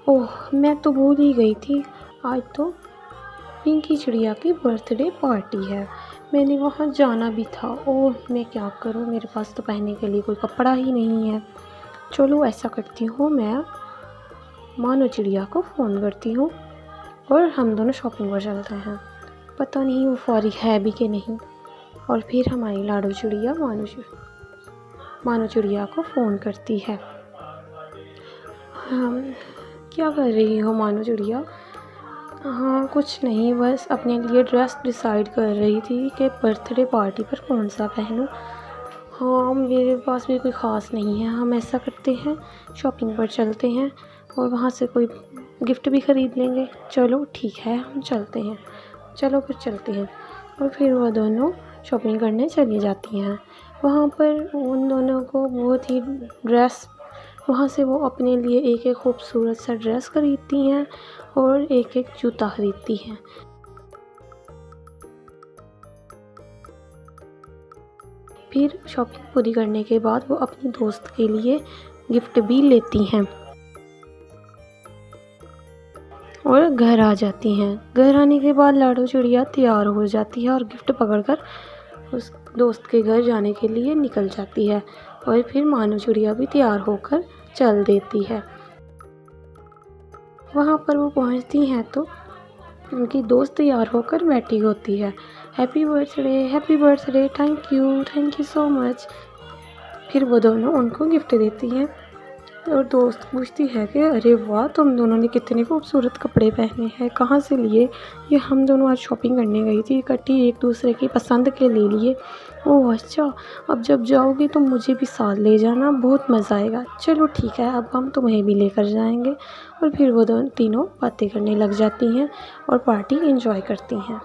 ओह, मैं तो भूल ही गई थी। आज तो पिंकी चिड़िया की बर्थडे पार्टी है। मैंने वहाँ जाना भी था। ओह, मैं क्या करूँ, मेरे पास तो पहनने के लिए कोई कपड़ा ही नहीं है। चलो ऐसा करती हूँ, मैं मानो चिड़िया को फ़ोन करती हूँ और हम दोनों शॉपिंग पर चलते हैं। पता नहीं वो फारिग है भी कि नहीं। और फिर हमारी लाडो चिड़िया मानो चिड़िया को फ़ोन करती है। क्या कर रही हो मानो चिड़िया? हाँ, कुछ नहीं, बस अपने लिए ड्रेस डिसाइड कर रही थी कि बर्थडे पार्टी पर कौन सा पहनूं। हाँ, मेरे पास भी कोई ख़ास नहीं है। हम ऐसा करते हैं, शॉपिंग पर चलते हैं और वहाँ से कोई गिफ्ट भी ख़रीद लेंगे। चलो ठीक है, हम चलते हैं। चलो फिर चलते हैं। और फिर वो दोनों शॉपिंग करने चली जाती हैं। वहाँ पर उन दोनों को बहुत ही ड्रेस वहाँ से वो अपने लिए एक एक खूबसूरत सा ड्रेस ख़रीदती हैं और एक एक जूता ख़रीदती हैं। फिर शॉपिंग पूरी करने के बाद वो अपनी दोस्त के लिए गिफ्ट भी लेती हैं और घर आ जाती हैं। घर आने के बाद लाडो चिड़िया तैयार हो जाती है और गिफ्ट पकड़कर उस दोस्त के घर जाने के लिए निकल जाती है। और फिर मानो चिड़िया भी तैयार होकर चल देती है। वहाँ पर वो पहुँचती हैं तो उनकी दोस्त तैयार होकर बैठी होती है। Happy birthday, thank you so much. फिर वो दोनों उनको गिफ्ट देती हैं और दोस्त पूछती है कि अरे वाह, तुम दोनों ने कितने खूबसूरत कपड़े पहने हैं, कहाँ से लिए? ये हम दोनों आज शॉपिंग करने गई थी, इकट्ठी एक दूसरे की पसंद के ले लिए। ओह अच्छा, अब जब जाओगी तो मुझे भी साथ ले जाना, बहुत मज़ा आएगा। चलो ठीक है, अब हम तुम्हें भी लेकर जाएंगे। और फिर वो तीनों बातें करने लग जाती हैं और पार्टी एंजॉय करती हैं।